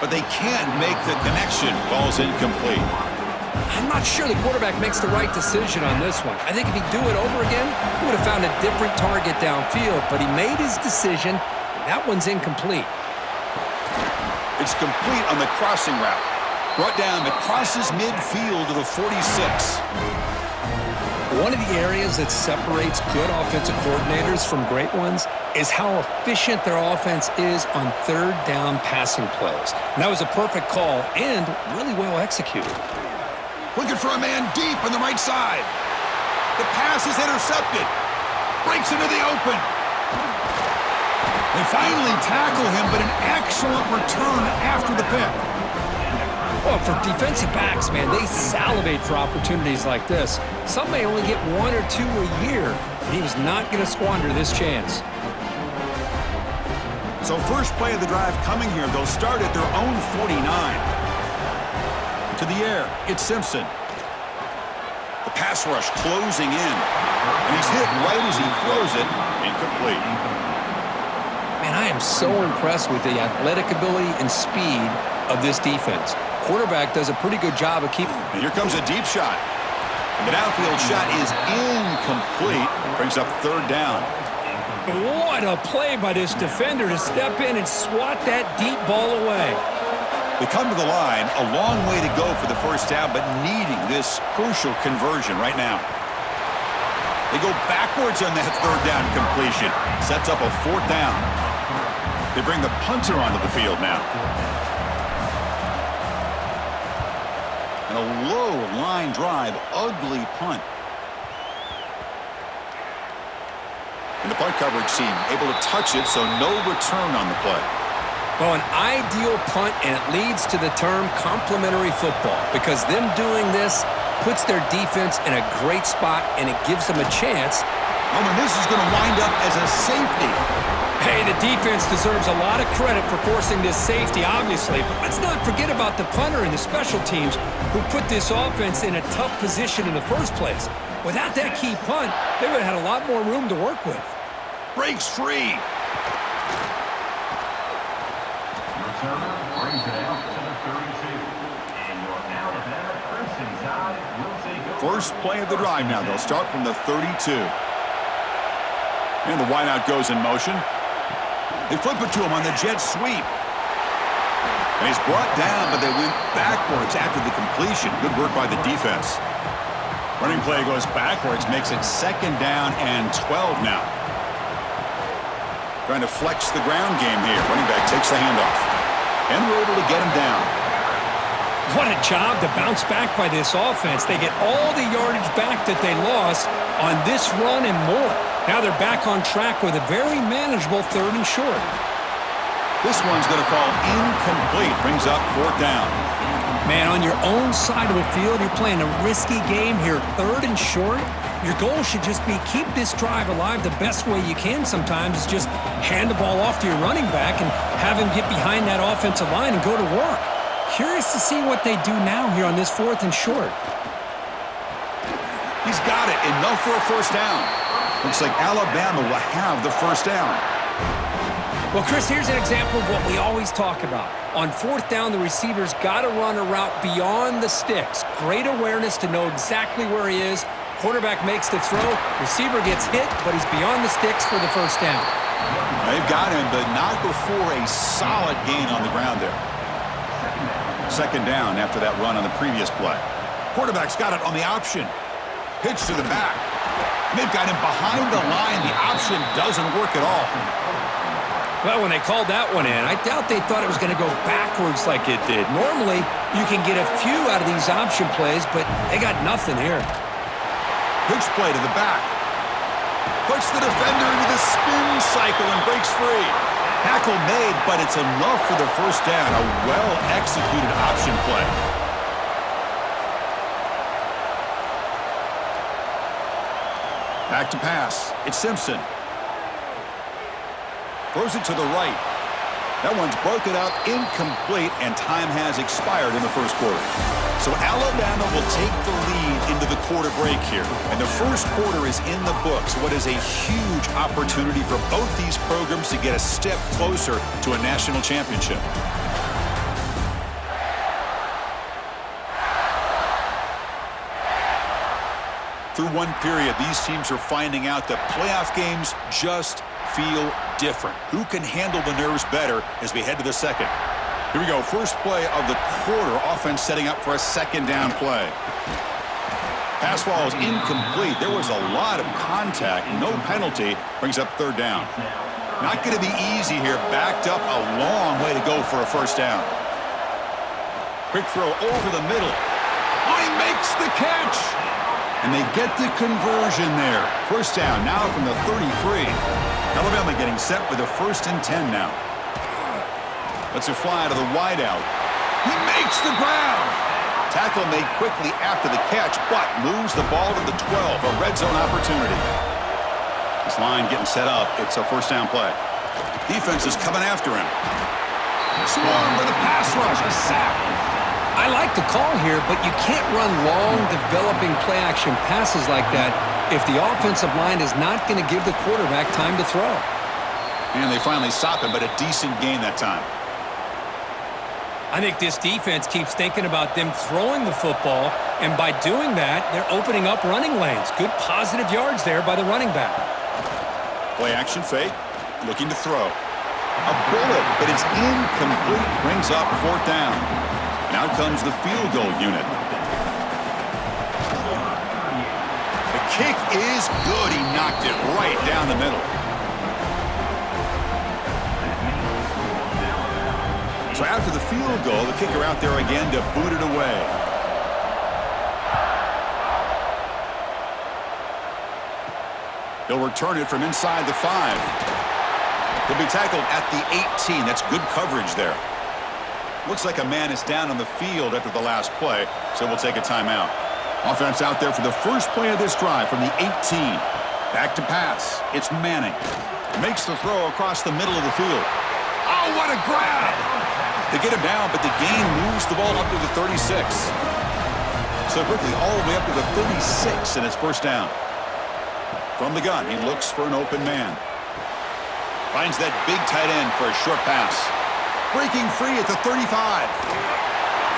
but they can't make the connection. Ball's incomplete. I'm not sure the quarterback makes the right decision on this one. I think if he'd do it over again, he would have found a different target downfield, but he made his decision, and that one's incomplete. It's complete on the crossing route. Brought down, it crosses midfield to the 46. One of the areas that separates good offensive coordinators from great ones is how efficient their offense is on third down passing plays. And that was a perfect call and really well executed. Looking for a man deep on the right side. The pass is intercepted. Breaks into the open. They finally tackle him, but an excellent return after the pick. Well, for defensive backs, man, they salivate for opportunities like this. Some may only get one or two a year, and he was not going to squander this chance. So first play of the drive coming here. They'll start at their own 49. To the air, it's Simpson. The pass rush closing in. And he's hit right as he throws it. Incomplete. Man, I am so impressed with the athletic ability and speed of this defense. Quarterback does a pretty good job of keeping. And here comes a deep shot. And the downfield shot is incomplete. Brings up third down. What a play by this defender to step in and swat that deep ball away. They come to the line, a long way to go for the first down, but needing this crucial conversion right now. They go backwards on that third down completion. Sets up a fourth down. They bring the punter onto the field now. And a low line drive, ugly punt. And the punt coverage team able to touch it, so no return on the play. Well, an ideal punt, and it leads to the term complementary football, because them doing this puts their defense in a great spot, and it gives them a chance. Oh, and this is going to wind up as a safety. Hey, the defense deserves a lot of credit for forcing this safety, obviously, but let's not forget about the punter and the special teams who put this offense in a tough position in the first place. Without that key punt, they would have had a lot more room to work with. Breaks free. Returner brings it out to the 32. And your Alabama Crimson Tide will take over. First play of the drive now. They'll start from the 32. And the wideout goes in motion. They flip it to him on the jet sweep. And he's brought down, but they went backwards after the completion. Good work by the defense. Running play goes backwards, makes it second down and 12 now. Trying to flex the ground game here. Running back takes the handoff. And we're able to get him down. What a job to bounce back by this offense. They get all the yardage back that they lost on this run and more. Now they're back on track with a very manageable third and short. This one's going to fall incomplete. Brings up fourth down. Man, on your own side of the field, you're playing a risky game here. Third and short. Your goal should just be keep this drive alive the best way you can sometimes is just hand the ball off to your running back and have him get behind that offensive line and go to work. Curious to see what they do now here on this fourth and short. He's got it. Enough for a first down. Looks like Alabama will have the first down. Well, Chris, here's an example of what we always talk about. On fourth down, the receiver's got to run a route beyond the sticks. Great awareness to know exactly where he is. Quarterback makes the throw. Receiver gets hit, but he's beyond the sticks for the first down. They've got him, but not before a solid gain on the ground there. Second down after that run on the previous play. Quarterback's got it on the option. Pitch to the back. They've got him behind the line. The option doesn't work at all. Well, when they called that one in, I doubt they thought it was going to go backwards like it did. Normally, you can get a few out of these option plays, but they got nothing here. Pitch play to the back. Puts the defender into the spin cycle and breaks free. Tackle made, but it's enough for the first down. A well-executed option play. Back to pass. It's Simpson. Throws it to the right. That one's broken up, incomplete, and time has expired in the first quarter. So Alabama will take the lead into the quarter break here. And the first quarter is in the books. What is a huge opportunity for both these programs to get a step closer to a national championship. Through one period, these teams are finding out that playoff games just feel different. Who can handle the nerves better as we head to the second? Here we go. First play of the quarter. Offense setting up for a second down play. Pass ball is incomplete. There was a lot of contact. No penalty. Brings up third down. Not going to be easy here. Backed up a long way to go for a first down. Quick throw over the middle. Oh, he makes the catch. And they get the conversion there. First down now from the 33. Alabama getting set with a 1st and 10 now. Lets it fly to the wideout. He makes the grab. Tackle made quickly after the catch, but moves the ball to the 12. A red zone opportunity. This line getting set up. It's a first down play. Defense is coming after him. Swarm with a pass rush. A sack. I like the call here, but you can't run long, developing play-action passes like that if the offensive line is not going to give the quarterback time to throw. And they finally stop him, but a decent gain that time. I think this defense keeps thinking about them throwing the football, and by doing that, they're opening up running lanes. Good positive yards there by the running back. Play-action fake, looking to throw. A bullet, but it's incomplete, brings up fourth down. Now comes the field goal unit. The kick is good. He knocked it right down the middle. So after the field goal, the kicker out there again to boot it away. He'll return it from inside the 5. He'll be tackled at the 18. That's good coverage there. Looks like a man is down on the field after the last play, so we'll take a timeout. Offense out there for the first play of this drive from the 18. Back to pass. It's Manning. Makes the throw across the middle of the field. Oh, what a grab! They get him down, but the gain moves the ball up to the 36. So quickly, all the way up to the 36, and it's first down. From the gun, he looks for an open man. Finds that big tight end for a short pass. Breaking free at the 35.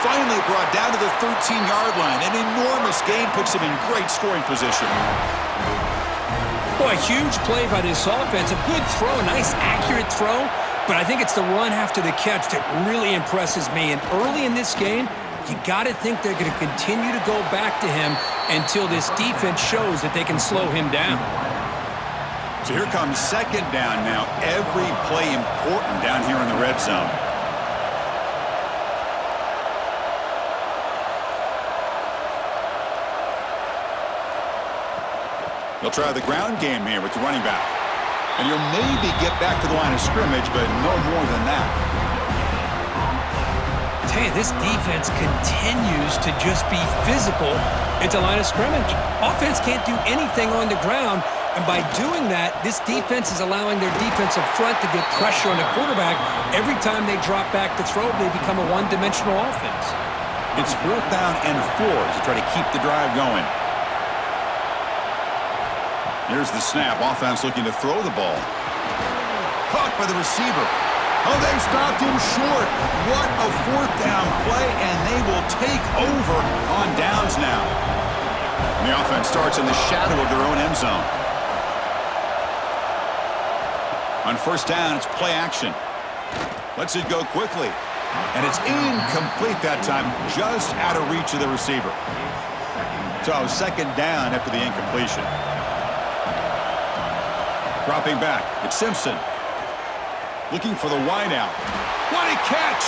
Finally brought down to the 13-yard line. An enormous gain puts him in great scoring position. Boy, a huge play by this offense. A good throw, a nice accurate throw. But I think it's the run after the catch that really impresses me. And early in this game, you got to think they're going to continue to go back to him until this defense shows that they can slow him down. So here comes second down now. Every play important down here in the red zone. They'll try the ground game here with the running back. And you'll maybe get back to the line of scrimmage, but no more than that. I tell you, this defense continues to just be physical at the line of scrimmage. Offense can't do anything on the ground. And by doing that, this defense is allowing their defensive front to get pressure on the quarterback. Every time they drop back to throw, they become a one-dimensional offense. It's fourth down and 4 to try to keep the drive going. Here's the snap. Offense looking to throw the ball. Caught by the receiver. Oh, they've stopped him short. What a fourth down play, and they will take over on downs now. And the offense starts in the shadow of their own end zone. On first down, it's play action. Lets it go quickly. And it's incomplete that time, just out of reach of the receiver. So second down after the incompletion. Dropping back, it's Simpson. Looking for the wideout. What a catch!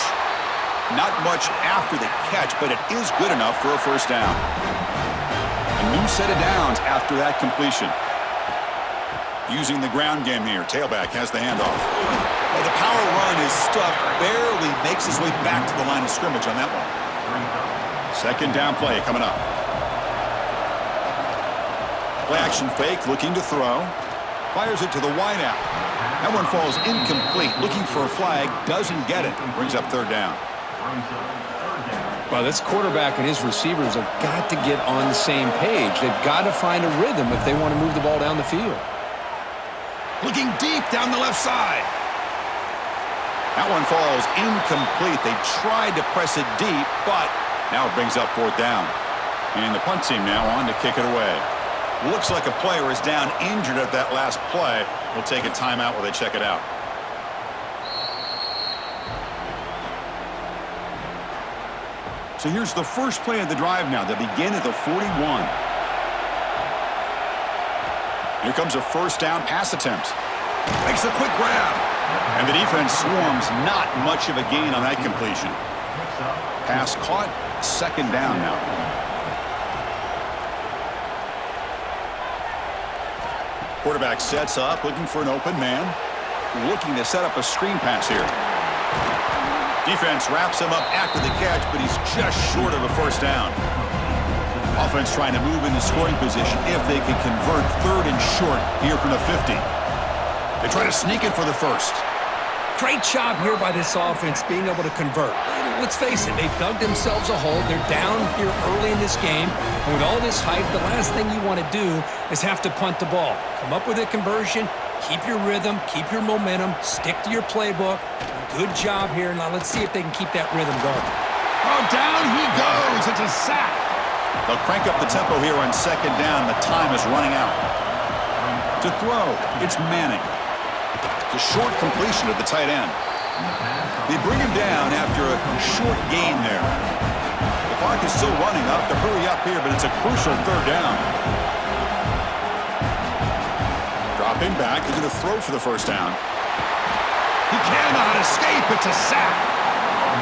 Not much after the catch, but it is good enough for a first down. A new set of downs after that completion. Using the ground game here. Tailback has the handoff. Well, the power run is stuffed. Barely makes his way back to the line of scrimmage on that one. Second down play coming up. Play action fake, looking to throw. Fires it to the wideout. That one falls incomplete. Looking for a flag, doesn't get it. Brings up third down. Well, this quarterback and his receivers have got to get on the same page. They've got to find a rhythm if they want to move the ball down the field. Looking deep down the left side. That one falls incomplete. They tried to press it deep, but now it brings up fourth down. And the punt team now on to kick it away. Looks like a player is down injured at that last play. We'll take a timeout while they check it out. So here's the first play of the drive now. They begin at the 41. Here comes a first down pass attempt. Makes a quick grab. And the defense swarms. Not much of a gain on that completion. Pass caught. Second down now. Quarterback sets up, looking for an open man. Looking to set up a screen pass here. Defense wraps him up after the catch, but he's just short of a first down. Offense trying to move into scoring position if they can convert third and short here from the 50. They try to sneak it for the first. Great job here by this offense being able to convert. Let's face it, they've dug themselves a hole. They're down here early in this game. And with all this hype, the last thing you want to do is have to punt the ball. Come up with a conversion, keep your rhythm, keep your momentum, stick to your playbook. Good job here. Now let's see if they can keep that rhythm going. Oh, down he goes. It's a sack. They'll crank up the tempo here on second down. The time is running out. To throw, it's Manning. It's a short completion at the tight end. They bring him down after a short gain there. The clock is still running. I'll have to hurry up here, but it's a crucial third down. Dropping back. They're going to throw for the first down. He cannot escape. It's a sack.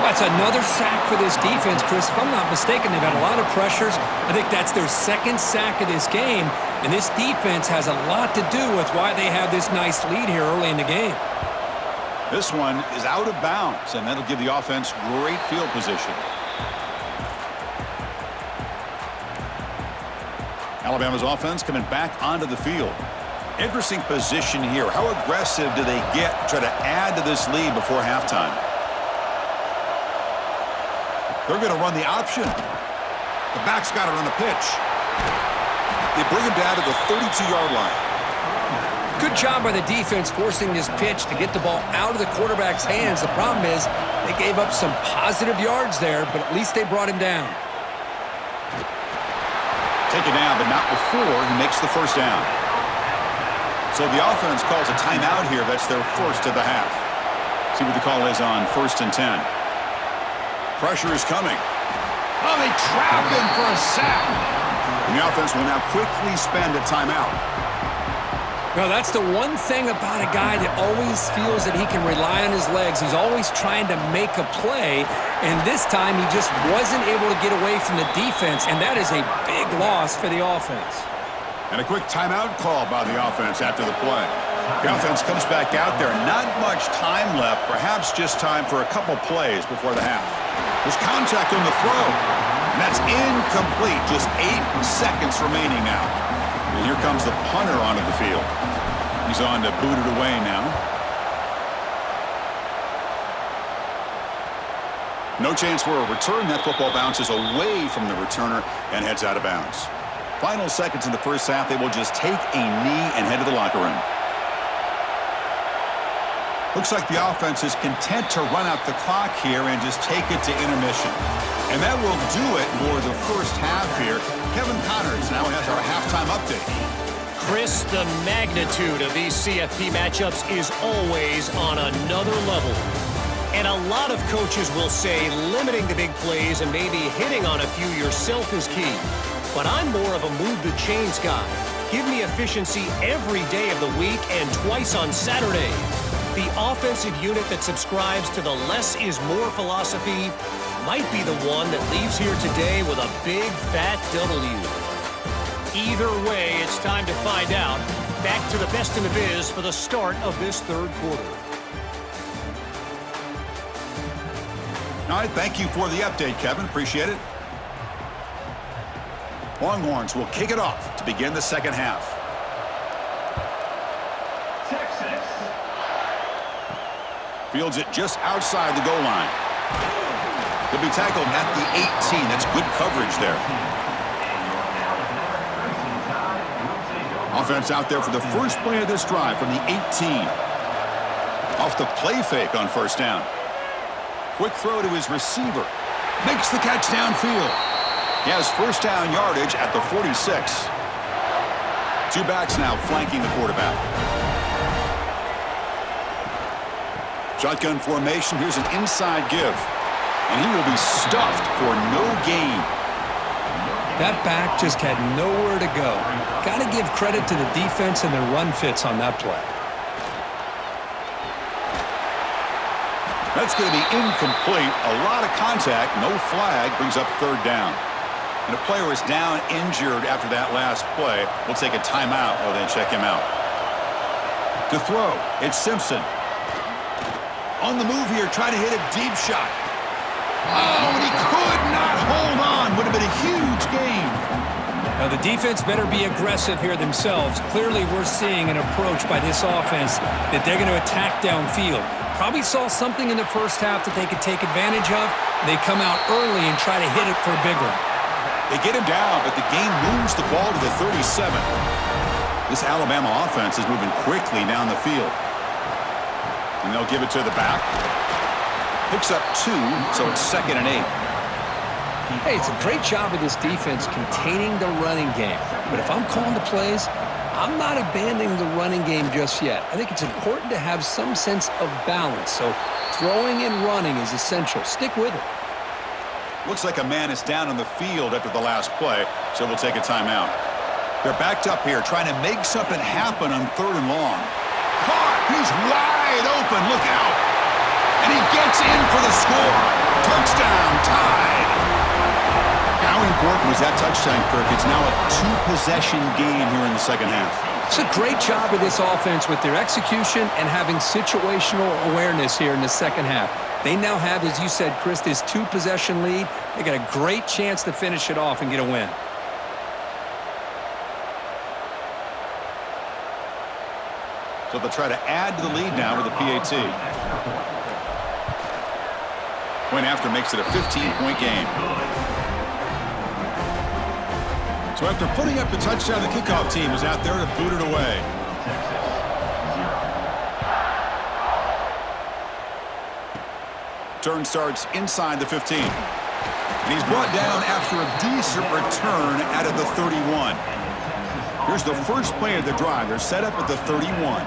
That's another sack for this defense, Chris. If I'm not mistaken, they've had a lot of pressures. I think that's their second sack of this game. And this defense has a lot to do with why they have this nice lead here early in the game. This one is out of bounds, and that'll give the offense great field position. Alabama's offense coming back onto the field. Interesting position here. How aggressive do they get to try to add to this lead before halftime? They're going to run the option. The back's got it on the pitch. They bring him down to the 32-yard line. Good job by the defense forcing this pitch to get the ball out of the quarterback's hands. The problem is they gave up some positive yards there, but at least they brought him down. Taken down, but not before he makes the first down. So the offense calls a timeout here. That's their first of the half. See what the call is on 1st and 10. Pressure is coming. Oh, they trap him for a sack. And the offense will now quickly spend a timeout. Now, that's the one thing about a guy that always feels that he can rely on his legs. He's always trying to make a play, and this time he just wasn't able to get away from the defense, and that is a big loss for the offense. And a quick timeout call by the offense after the play. The offense comes back out there. Not much time left, perhaps just time for a couple plays before the half. There's contact on the throw, and that's incomplete. Just 8 seconds remaining now. And here comes the punter onto the field. He's on to boot it away now. No chance for a return. That football bounces away from the returner and heads out of bounds. Final seconds in the first half, they will just take a knee and head to the locker room. Looks like the offense is content to run out the clock here and just take it to intermission. And that will do it for the first half here. Kevin Connors now has our halftime update. Chris, the magnitude of these CFP matchups is always on another level. And a lot of coaches will say limiting the big plays and maybe hitting on a few yourself is key. But I'm more of a move the chains guy. Give me efficiency every day of the week and twice on Saturday. The offensive unit that subscribes to the less is more philosophy might be the one that leaves here today with a big fat W. Either way, it's time to find out. Back to the best in the biz for the start of this third quarter. All right, thank you for the update, Kevin. Appreciate it. Longhorns will kick it off to begin the second half. Texas. Fields it just outside the goal line. He'll be tackled at the 18. That's good coverage there. Offense out there for the first play of this drive from the 18. Off the play fake on first down. Quick throw to his receiver. Makes the catch downfield. He has first down yardage at the 46. Two backs now flanking the quarterback. Shotgun formation. Here's an inside give. And he will be stuffed for no gain. That back just had nowhere to go. Got to give credit to the defense and their run fits on that play. That's going to be incomplete. A lot of contact. No flag. Brings up third down. And a player is down injured after that last play. We'll take a timeout or then check him out. To throw, it's Simpson. On the move here, trying to hit a deep shot. Oh, and he could not hold on. Would have been a huge gain. Now, the defense better be aggressive here themselves. Clearly, we're seeing an approach by this offense that they're going to attack downfield. Probably saw something in the first half that they could take advantage of. They come out early and try to hit it for a big one. They get him down, but the game moves the ball to the 37. This Alabama offense is moving quickly down the field. And they'll give it to the back. Picks up 2, so it's 2nd and 8. Hey, it's a great job of this defense containing the running game. But if I'm calling the plays, I'm not abandoning the running game just yet. I think it's important to have some sense of balance. So throwing and running is essential. Stick with it. Looks like a man is down on the field after the last play, so we'll take a timeout. They're backed up here, trying to make something happen on 3rd and long. Caught! He's wide open. Look out! And he gets in for the score. Touchdown, tied. How important was that touchdown, Kirk? It's now a 2-possession game here in the second half. It's a great job of this offense with their execution and having situational awareness here in the second half. They now have, as you said, Chris, this 2-possession lead. They got a great chance to finish it off and get a win. So they'll try to add to the lead now with a PAT. Point after makes it a 15-point game. So after putting up the touchdown, the kickoff team is out there to boot it away. Turn starts inside the 15. And he's brought down after a decent return out of the 31. Here's the first play of the drive. They're set up at the 31.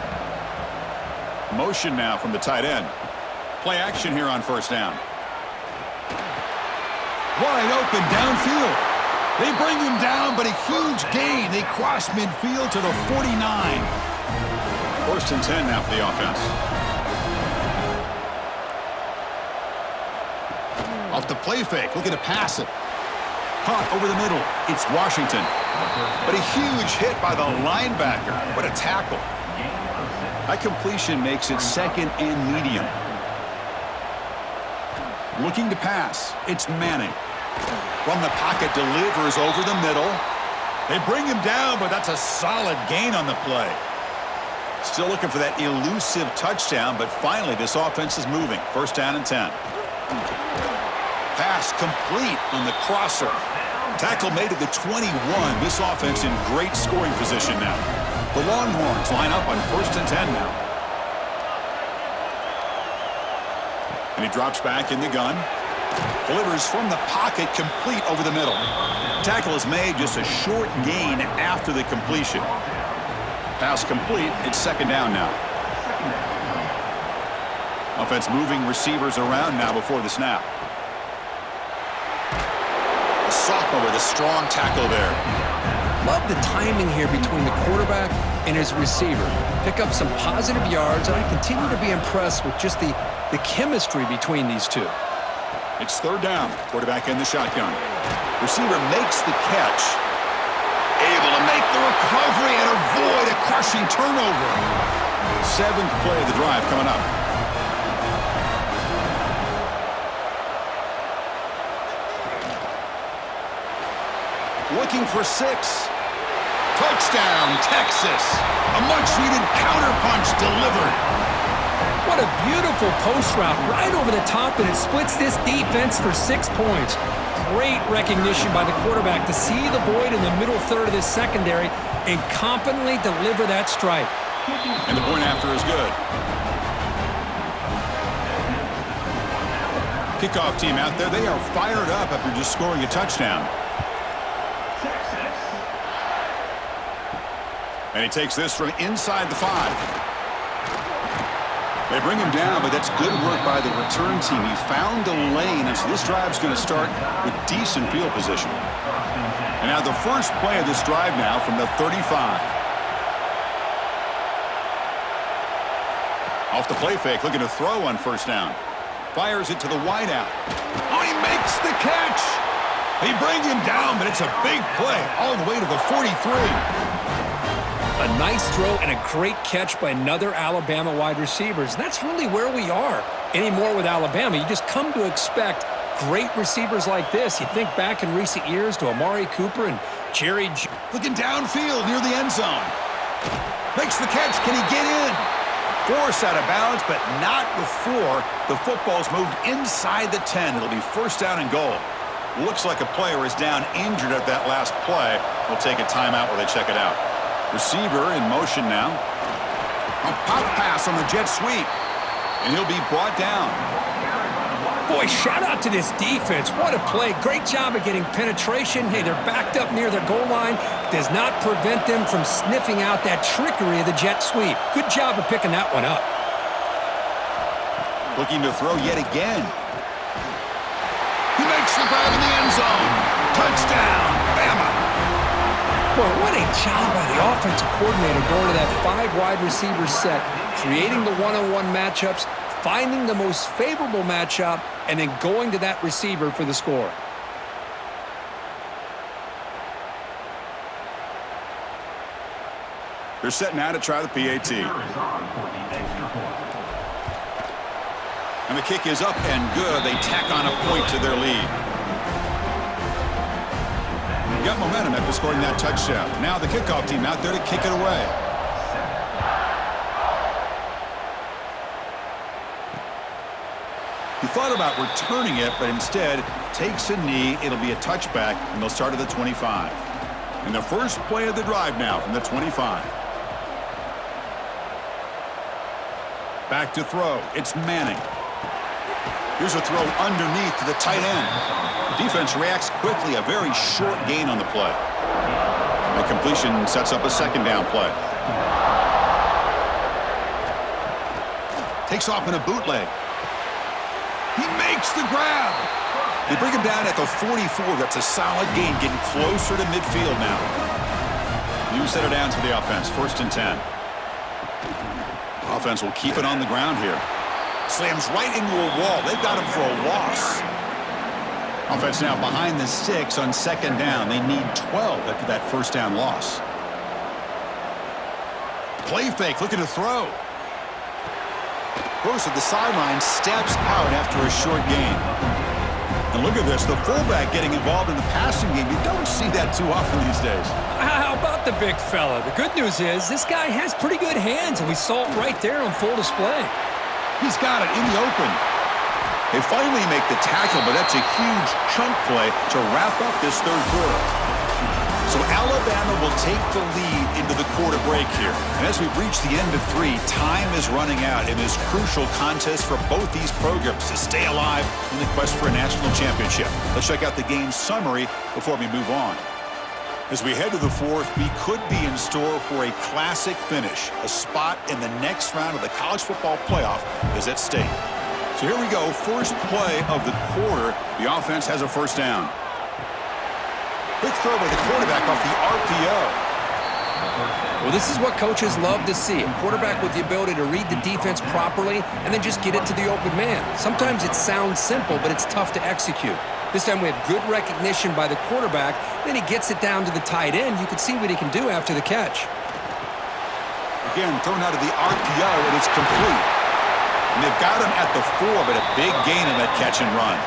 Motion now from the tight end. Play action here on first down. Wide open downfield. They bring him down, but a huge gain. They cross midfield to the 49. 1st and 10 now for the offense. Off the play fake, looking to pass it. Caught over the middle. It's Washington. But a huge hit by the linebacker. What a tackle. That completion makes it 2nd and medium. Looking to pass. It's Manning. From the pocket, delivers over the middle. They bring him down, but that's a solid gain on the play. Still looking for that elusive touchdown, but finally this offense is moving. 1st down and 10. Pass complete on the crosser. Tackle made at the 21. This offense in great scoring position now. The Longhorns line up on 1st and 10 now. And he drops back in the gun. Delivers from the pocket, complete over the middle. Tackle is made, just a short gain after the completion. Pass complete. It's 2nd down now. Offense moving receivers around now before the snap. A sophomore with a strong tackle there. Love the timing here between the quarterback and his receiver. Pick up some positive yards, and I continue to be impressed with just the chemistry between these two. It's 3rd down. Quarterback in the shotgun. Receiver makes the catch. Able to make the recovery and avoid a crushing turnover. 7th play of the drive coming up. Looking for 6. Touchdown, Texas. A much-needed counterpunch delivered. What a beautiful post route right over the top, and it splits this defense for 6 points. Great recognition by the quarterback to see the void in the middle third of this secondary and confidently deliver that strike. And the point after is good. Kickoff team out there, they are fired up after just scoring a touchdown. And he takes this from inside the 5. They bring him down, but that's good work by the return team. He found a lane, and so this drive's going to start with decent field position. And now the first play of this drive now from the 35. Off the play fake, looking to throw on first down. Fires it to the wideout. Oh, he makes the catch! They bring him down, but it's a big play all the way to the 43. A nice throw and a great catch by another Alabama wide receivers. And that's really where we are anymore with Alabama. You just come to expect great receivers like this. You think back in recent years to Amari Cooper and Jerry looking downfield near the end zone. Makes the catch. Can he get in? Forced out of bounds, but not before the football's moved inside the 10. It'll be first down and goal. Looks like a player is down injured at that last play. We'll take a timeout while they check it out. Receiver in motion now. A pop pass on the jet sweep. And he'll be brought down. Boy, shout out to this defense. What a play. Great job of getting penetration. Hey, they're backed up near the goal line. Does not prevent them from sniffing out that trickery of the jet sweep. Good job of picking that one up. Looking to throw yet again. He makes the grab in the end zone. Touchdown, Bama. Boy, what a job by the offensive coordinator going to that 5 wide receiver set, creating the one-on-one matchups, finding the most favorable matchup, and then going to that receiver for the score. They're set now to try the PAT. And the kick is up and good. They tack on a point to their lead. Got momentum after scoring that touchdown. Now the kickoff team out there to kick it away. He thought about returning it, but instead takes a knee. It'll be a touchback, and they'll start at the 25. And the first play of the drive now from the 25. Back to throw. It's Manning. Here's a throw underneath to the tight end. The defense reacts quickly. A very short gain on the play. The completion sets up a second down play. Takes off in a bootleg. He makes the grab. They bring him down at the 44. That's a solid gain, getting closer to midfield now. New set of downs for the offense. First and 10. Offense will keep it on the ground here. Slams right into a wall. They've got him for a loss. Offense now behind the 6 on second down. They need 12 after that first down loss. Play fake, looking to throw. Goes to the sideline, steps out after a short gain. And look at this, the fullback getting involved in the passing game. You don't see that too often these days. How about the big fella? The good news is this guy has pretty good hands, and we saw it right there on full display. He's got it in the open. They finally make the tackle, but that's a huge chunk play to wrap up this third quarter. So Alabama will take the lead into the quarter break here. And as we reach the end of 3, time is running out in this crucial contest for both these programs to stay alive in the quest for a national championship. Let's check out the game summary before we move on. As we head to the 4th, we could be in store for a classic finish. A spot in the next round of the college football playoff is at stake. So here we go, first play of the quarter. The offense has a first down. Quick throw by the quarterback off the RPO. Well, this is what coaches love to see. A quarterback with the ability to read the defense properly and then just get it to the open man. Sometimes it sounds simple, but it's tough to execute. This time we have good recognition by the quarterback. Then he gets it down to the tight end. You can see what he can do after the catch. Again, thrown out of the RPO, and it's complete. And they've got him at the 4, but a big gain in that catch and run.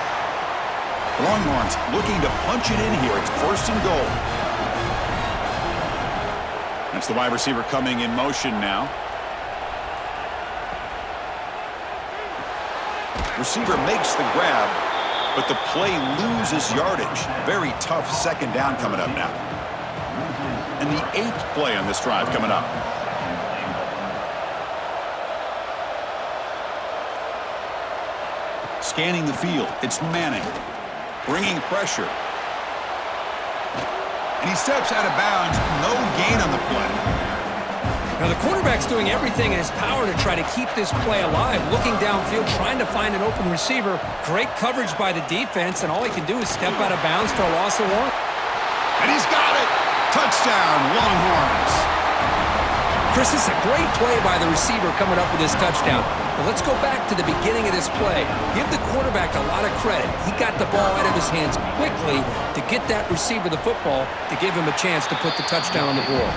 Longhorns looking to punch it in here. It's first and goal. That's the wide receiver coming in motion now. Receiver makes the grab, but the play loses yardage. Very tough second down coming up now. And the 8th play on this drive coming up. Scanning the field, it's Manning. Bringing pressure. And he steps out of bounds. No gain on the play. Now, the quarterback's doing everything in his power to try to keep this play alive, looking downfield, trying to find an open receiver. Great coverage by the defense, and all he can do is step out of bounds for a loss of 1. And he's got it! Touchdown, Longhorns! Chris, this is a great play by the receiver coming up with this touchdown. But let's go back to the beginning of this play. Give the quarterback a lot of credit. He got the ball out of his hands quickly to get that receiver the football to give him a chance to put the touchdown on the board.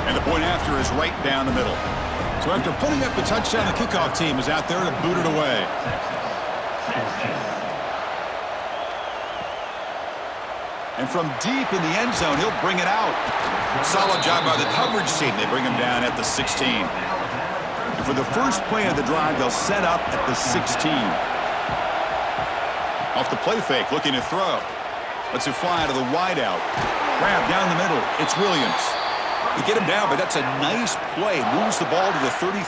And the point after is right down the middle. So after putting up the touchdown, the kickoff team is out there to boot it away. And from deep in the end zone, he'll bring it out. Solid job by the coverage team. They bring him down at the 16. And for the first play of the drive, they'll set up at the 16. Off the play fake, looking to throw. Lets it fly to the wideout. Grab down the middle. It's Williams. You get him down, but that's a nice play. Moves the ball to the 33.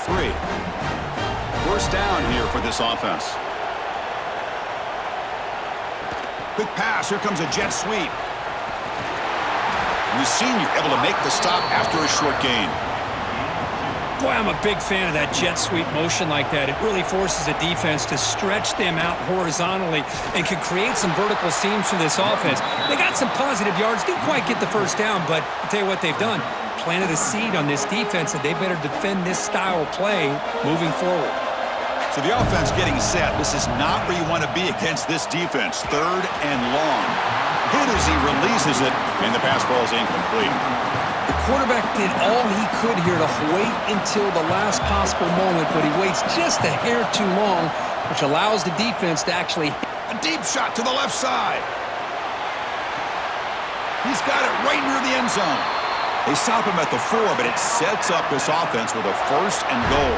First down here for this offense. Quick pass. Here comes a jet sweep. And the senior able to make the stop after a short gain. Boy, I'm a big fan of that jet sweep motion like that. It really forces a defense to stretch them out horizontally and can create some vertical seams for this offense. They got some positive yards. Didn't quite get the first down, but I'll tell you what they've done. Planted a seed on this defense that they better defend this style of play moving forward. So the offense getting set. This is not where you want to be against this defense. Third and long. Hit as he releases it, and the pass falls incomplete. The quarterback did all he could here to wait until the last possible moment, but he waits just a hair too long, which allows the defense to actually hit. A deep shot to the left side. He's got it right near the end zone. They stop him at the 4, but it sets up this offense with a first and goal.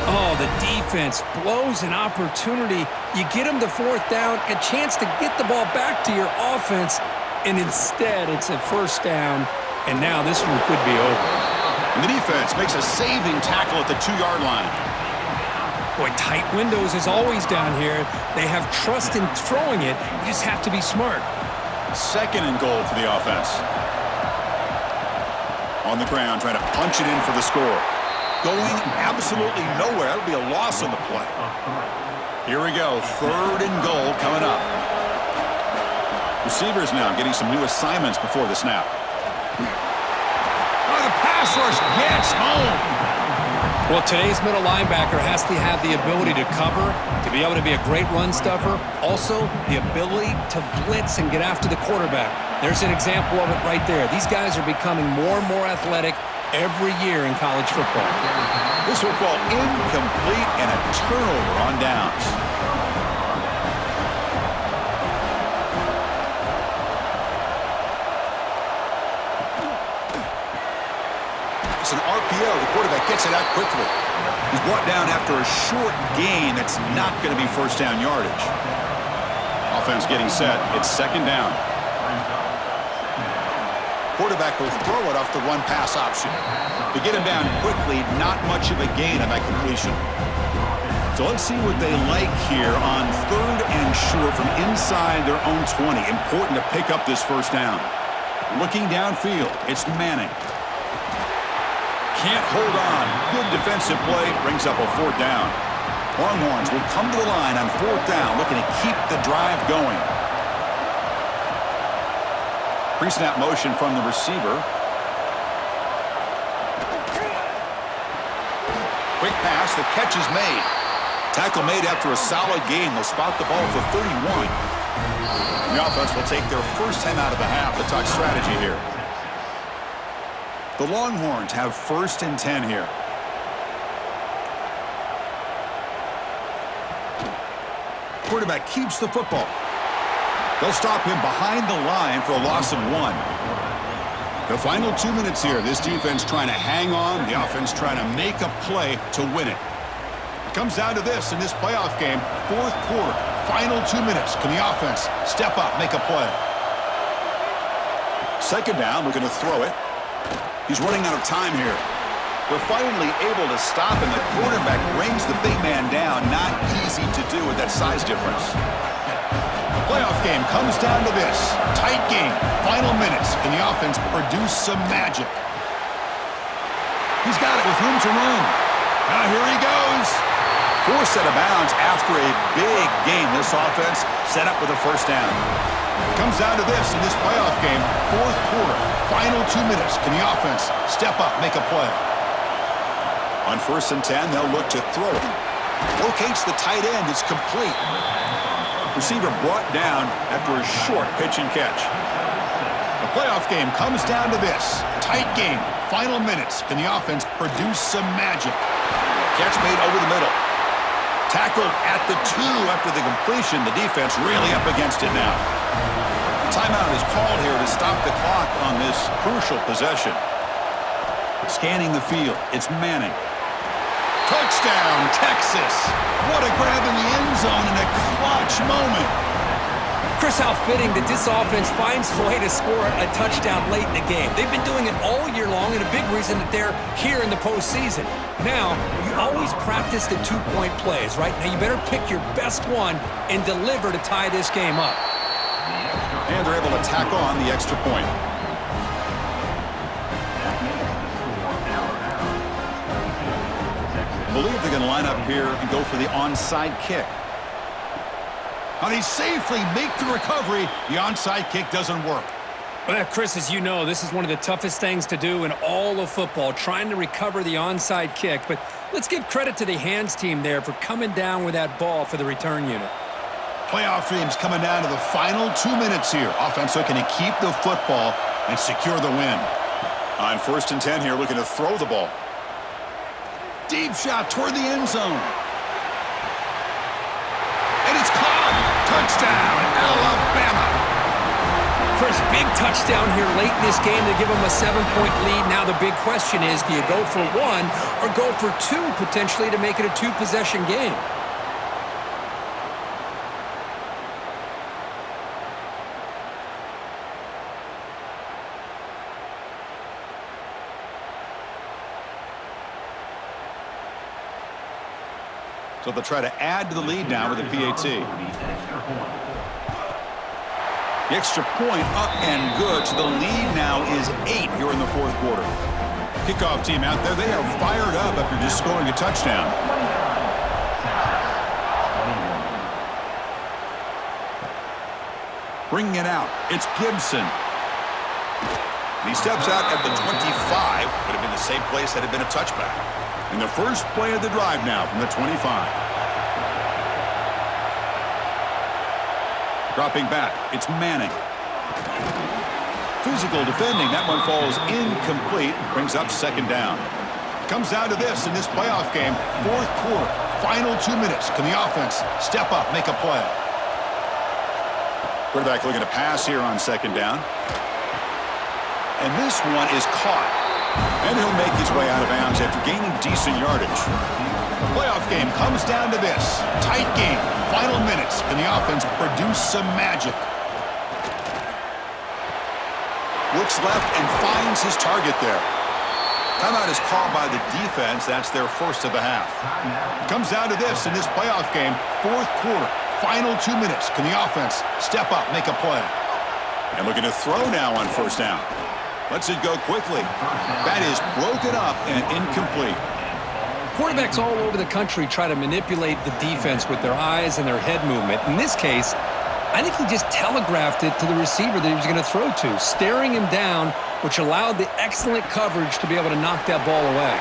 Oh, the defense blows an opportunity. You get them to 4th down, a chance to get the ball back to your offense, and instead it's a first down, and now this one could be over. And the defense makes a saving tackle at the 2-yard line. Boy, tight windows is always down here. They have trust in throwing it. You just have to be smart. Second and goal for the offense. On the ground, trying to punch it in for the score. Going absolutely nowhere. That'll be a loss on the play. Here we go. 3rd and goal coming up. Receivers now getting some new assignments before the snap. Oh, the pass rush gets home. Well, today's middle linebacker has to have the ability to cover, to be able to be a great run stuffer. Also, the ability to blitz and get after the quarterback. There's an example of it right there. These guys are becoming more and more athletic every year in college football. This will fall incomplete and a turnover on downs. It's an RPO. The quarterback gets it out quickly. He's brought down after a short gain that's not going to be first down yardage. Offense getting set. It's 2nd down. Quarterback will throw it off the run-pass option. To get him down quickly, not much of a gain on that completion. So let's see what they like here on 3rd and short from inside their own 20. Important to pick up this first down. Looking downfield, it's Manning. Can't hold on. Good defensive play. Brings up a 4th down. Longhorns will come to the line on 4th down, looking to keep the drive going. Pre-snap motion from the receiver. Quick pass. The catch is made. Tackle made after a solid gain. They'll spot the ball for 31. The offense will take their first time out of the half. Let's talk strategy here. The Longhorns have 1st and 10 here. Quarterback keeps the football. They'll stop him behind the line for a loss of 1. The final 2 minutes here. This defense trying to hang on. The offense trying to make a play to win it. It comes down to this in this playoff game. 4th quarter. Final 2 minutes. Can the offense step up, make a play? 2nd down. We're going to throw it. He's running out of time here. We're finally able to stop him. The quarterback brings the big man down. Not easy to do with that size difference. The playoff game comes down to this. Tight game. Final minutes. Can the offense produce some magic? He's got it with room to run. Now here he goes. Forced out of bounds after a big game. This offense set up with a first down. It comes down to this in this playoff game. Fourth quarter, final 2 minutes. Can the offense step up, make a play? On 1st and 10, they'll look to throw it. Locates the tight end. It's complete. Receiver brought down after a short pitch and catch. The playoff game comes down to this. Tight game. Final minutes. Can the offense produce some magic? Catch made over the middle. Tackled at the 2 after the completion. The defense really up against it now. Timeout is called here to stop the clock on this crucial possession. Scanning the field. It's Manning. Touchdown, Texas. What a grab in the end zone in a clutch moment. Chris, how fitting that this offense finds a way to score a touchdown late in the game. They've been doing it all year long, and a big reason that they're here in the postseason. Now, you always practice the two-point plays, right? Now, you better pick your best one and deliver to tie this game up. And they're able to tack on the extra point. I believe they're going to line up here and go for the onside kick. And they safely make the recovery. The onside kick doesn't work. Well, Chris, as you know, this is one of the toughest things to do in all of football, trying to recover the onside kick. But let's give credit to the hands team there for coming down with that ball for the return unit. Playoff teams coming down to the final 2 minutes here. Offense looking to keep the football and secure the win. On 1st and 10 here, looking to throw the ball. Deep shot toward the end zone. And it's caught. Touchdown, Alabama. Chris, big touchdown here late in this game to give them a 7-point lead. Now the big question is, do you go for 1 or go for 2 potentially to make it a 2-possession game? So they'll try to add to the lead now with a PAT. The extra point up and good. So the lead now is 8 here in the 4th quarter. Kickoff team out there. They are fired up after just scoring a touchdown. Bringing it out. It's Gibson. And he steps out at the 25. Would have been the same place had it been a touchback. And the first play of the drive now from the 25. Dropping back, it's Manning. Physical defending, that one falls incomplete, brings up 2nd down. Comes down to this in this playoff game, 4th quarter, final 2 minutes. Can the offense step up, make a play? Quarterback looking to pass here on 2nd down. And this one is caught. And he'll make his way out of bounds after gaining decent yardage. The playoff game comes down to this. Tight game. Final minutes. Can the offense produce some magic? Looks left and finds his target there. Timeout is called by the defense. That's their first of the half. It comes down to this in this playoff game. 4th quarter. Final 2 minutes. Can the offense step up, make a play? And looking to throw now on 1st down. Lets it go quickly. That is broken up and incomplete. Quarterbacks all over the country try to manipulate the defense with their eyes and their head movement. In this case, I think he just telegraphed it to the receiver that he was going to throw to, staring him down, which allowed the excellent coverage to be able to knock that ball away.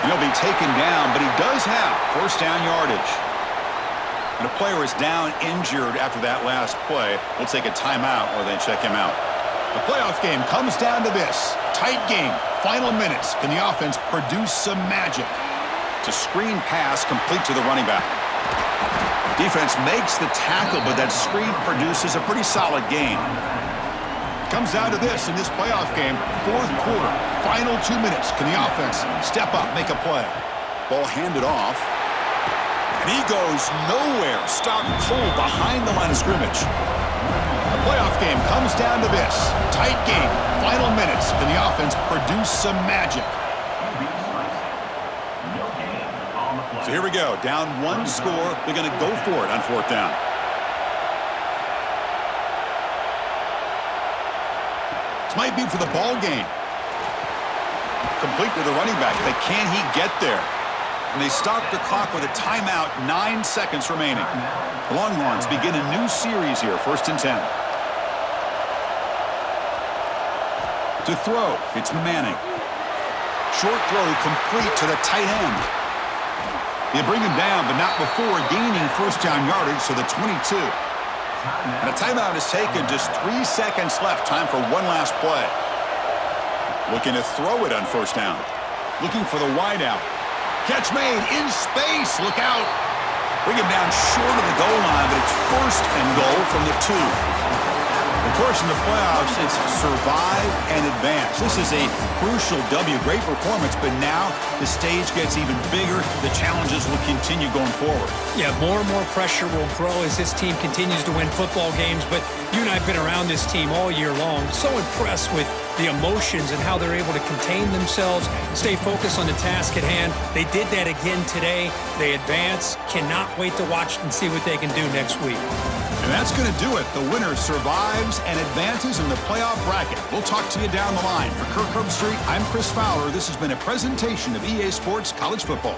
He'll be taken down, but he does have 1st down yardage. And a player is down injured after that last play. We'll take a timeout or they check him out. The playoff game comes down to this. Tight game. Final minutes. Can the offense produce some magic? It's a screen pass complete to the running back. Defense makes the tackle, but that screen produces a pretty solid gain. Comes down to this in this playoff game. 4th quarter. Final 2 minutes. Can the offense step up, make a play? Ball handed off. And he goes nowhere. Stop cold behind the line of scrimmage. The playoff game comes down to this. Tight game. Final minutes. Can the offense produce some magic? So here we go. Down 1 score. They're going to go for it on 4th down. This might be for the ball game. complete to the running back. Can he get there? And they stop the clock with a timeout, 9 seconds remaining. The Longhorns begin a new series here, 1st and 10. To throw, it's Manning. Short throw complete to the tight end. They bring him down, but not before gaining first down yardage to the 22. And a timeout is taken, just 3 seconds left. Time for one last play. Looking to throw it on first down. Looking for the wideout. Catch made in space. Look out. Bring him down short of the goal line, but it's 1st and goal from the 2. Of course, in the playoffs, it's survive and advance. This is a crucial W. Great performance, but now the stage gets even bigger. The challenges will continue going forward. Yeah, more and more pressure will grow as this team continues to win football games, but you and I have been around this team all year long. So impressed with the emotions and how they're able to contain themselves, stay focused on the task at hand. They did that again today. They advance. Cannot wait to watch and see what they can do next week. And that's going to do it. The winner survives and advances in the playoff bracket. We'll talk to you down the line. For Kirk Herbstreit, I'm Chris Fowler. This has been a presentation of EA Sports College Football.